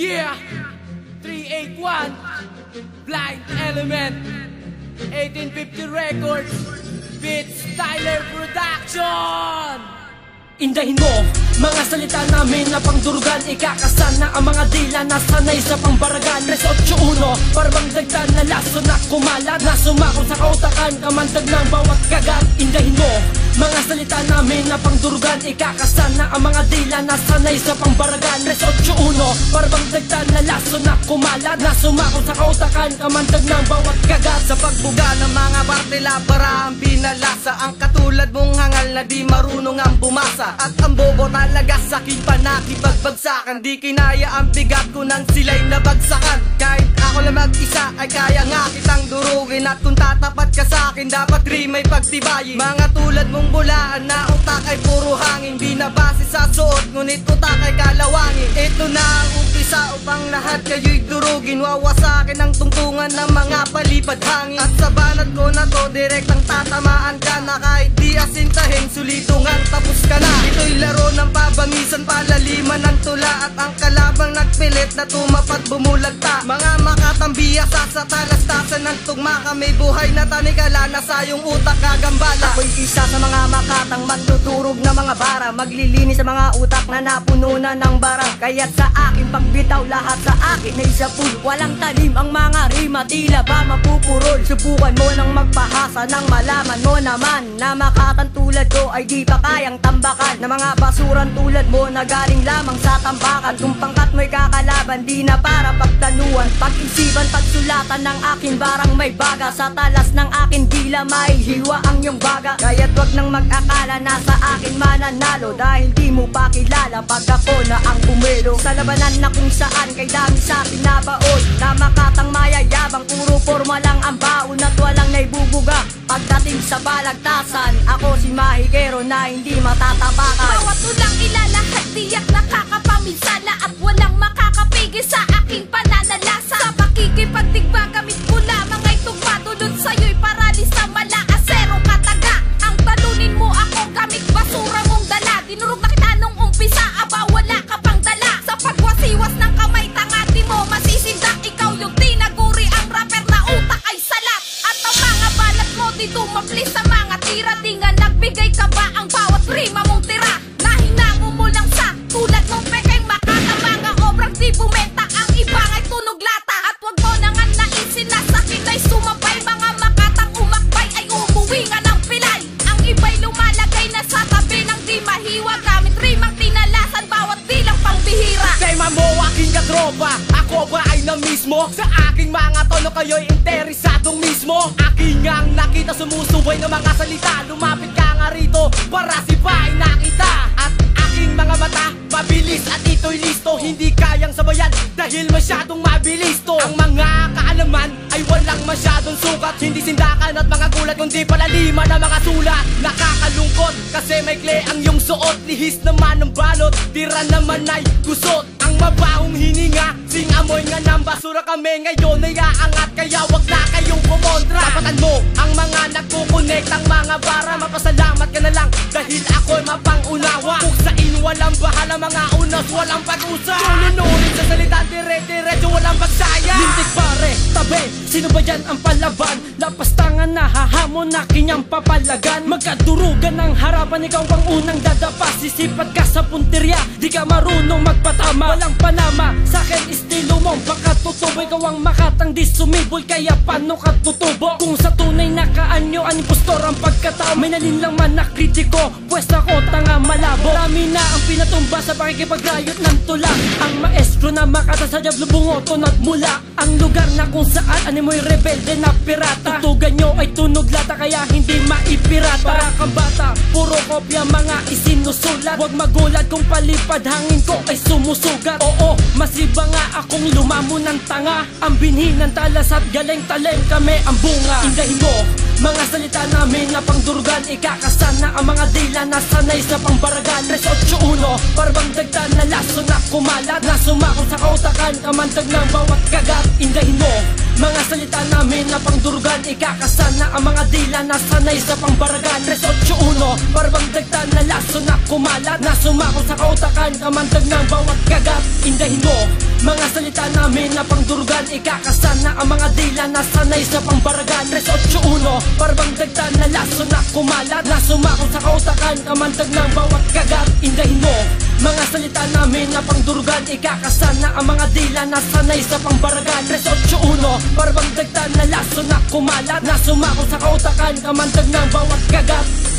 Yeah, 381 Blind Element 1850 Records Beats Tyler Production. Indahin mo, mga salita namin na pangdurugan. Ikakasana ang mga dila na sanay sa pangbaragan. 381, parang dagdag na laso na kumalat, na sumakot sa kautakan, kamandag ng bawat kagat. Indahin mo, mga salita namin na pangdurugan. Ikakasana ang mga dila na sanay sa pangbaragan. 381, parang dagdag na laso na kumalat, na sumakot sa kautakan, kamandag ng bawat kagat. Sa pagbuga ng mga bartela para ang pinalasa, ang katulad mong hangal na di marunong ang bumasa. At ang bobo talaga sa'kin pa nakipagbagsakan. Di kinaya ang bigat ko nang sila'y nabagsakan. Kahit ako lang mag-isa ay kaya nga kitang durugin. At kung tatapat ka sa'kin dapat rin may pagtibayin. Mga tulad mong bulaan na utak ay puro hangin. Di na base sa suot ngunit utak ay kalawangin. Ito na ang umpisa upang lahat kayo'y durugin. Wawasakin ang tungtungan ng mga palipad hangin. At sa banat ko na to direktang tatamaan ka na. Kahit di asintahin sulitungan tapos ka na. Ito'y laro ng pabamisan, palaliman ng tula. At ang kalabang nagpilit na tumapat bumulagta. Mga makatambiya sa talastasan ng tugma. Kami buhay na tanikala na sa iyong utak kagambala. Ako'y isa sa mga makatang magtuturog na mga bara. Maglilinis sa mga utak na napuno na ng bara. Kaya't sa akin pagbitaw lahat sa akin ay sapul. Walang talim ang mga rima, tila ba mapupurol. Subukan mo nang magpahasa nang malaman mo naman na makatang tulad ko ay di pa kayang tambakan. Na mga basuran tulad mo na galing lamang sa tambakan. Kung pangkat mo'y kakalaban di na para pagtanuan. Pag-isipan, pagsulatan ng akin barang may baga. Sa talas ng akin dila may hiwa ang iyong baga. Kaya't wag nang mag-akala na sa akin mananalo. Dahil di mo pa kilala pag ako na ang pumelo. Sa labanan na kung saan kay dami sa akin nabaon. Na makatang mayayabang puro forma lang ang baon. At walang naibubuga pagdating sa balagtasan. Ako si Mahigero na hindi matatapakan. Bawat ulang ilalahad tiyak nakakapaminsala. At walang makakapigil sa aking pananalasa. Sa pakikipagdigba gamit ko lamang ay tumadulod sa'yo'y paralis na malaasero kataga. Ang talunin mo ako gamit basura mong dala. Dinurog na kita nung umpisa, aba wala ka pang dala. Sa pagwasiwas ng kamay tanga di mo masisindak. Ikaw yung tinaguri ang rapper na utak ay salat. At ang mga balat mo di dumaplis sa mga tira. Di nga nagbigay ka ba ang bawat rima mong tira. Nahinango mo lang sa tulad mong pekeng makata. Mga obrang di bumenta, ang iba ay tunog lata. At wag mo na nga naisin na sakin ay sumabay. Mga makatang umakbay ay umuwi nga ng pilay. Ang iba'y lumalagay na sa tabi ng di mahiwa. Gamit rimang tinalasan bawat bilang pangbihira. Tema mo aking katropa, ako ba ay na mismo? Sa aking mga tono kayo'y interesadong mismo. Aking ngang nakita sumusuway ng mga salita. Lumapit ka nga rito para sipain na kita. At aking mga mata mabilis at ito'y listo. Hindi kayang sabayan dahil masyadong mabilis to. Ang mga kaalaman ay walang masyadong sukat. Hindi sindakan at mga gulat kundi palaliman ng mga sulat. Nakakalungkot kasi may kle ang iyong suot. Lihis naman ng balot, tira naman ay gusot. Ang mabahong hininga, singamoy nga ng basura. Kami ngayon ay aangat kaya wag na kayong kumontra. Tapatan mo ang mga nagkukonect ang mga bara. Mapasalamat ka na lang dahil ako'y mapangunawa. Puksain walang bahala, mga unos walang pag-usa. Sununurin sa salita dire-diretso walang pagsaya. Lintik pare, tabi, sino ba yan ang palaban? Lapastangan na hahamon na kanyang papalagan. Magkadurugan ng harapan, ikaw ang unang dadapa. Sisipat ka sa puntirya, di ka marunong magpatama. Walang panama, sa'kin estilo mo baka tutubo. Ikaw ang makatang di sumibol, kaya paano ka tutubo? Kung sa tunay na kaanyo, ang impostor ang pagkatao. May nalinlang man na kritiko, pwes ako tanga malabo. Marami na ang pinatumba sa pakikipagrayot ng tula. Ang maestro na makata sa diablo bungoto nagmula. Ang lugar na kung saan animoy rebelde na pirata. Tutugan nyo ay tunog lata kaya hindi maipirata. Para kang bata, puro kopya mga isinusulat. Huwag magulat kung palipad hangin ko ay sumusugat. Oo, masiba nga akong lumamo ng tanga. Ang binhi ng talas at galing taleng kami ang bunga. Indahin mo, Mga salita namin na pangdurugan, ikakasana ang mga dila na sanay sa pangbaragan. 381, parang dagdag na laso na kumalat, na sumakot sa kautakan, kamandag ng bawat kagat. Indahin mo mga salita namin na pangdurugan, ikakasana ang mga dila na sanay sa pangbaragan. 381, parang dagdag na laso na kumalat, na sumakot sa kautakan, kamandag ng bawat kagat. Indahin mo mga salita namin na pangdurugan, ikakasana ang mga dila na sanay sa pangbaragan. 381, parang dagdag na laso na kumalat, na sumakot sa kautakan, kamandag ng bawat kagat. Indahin mo mga salita namin na pangdurugan, ikakasana ang mga dila na sanay sa pangbaragan. 381, parang dagdag na laso na kumalat, na sumakot sa kautakan, kamandag ng bawat kagat.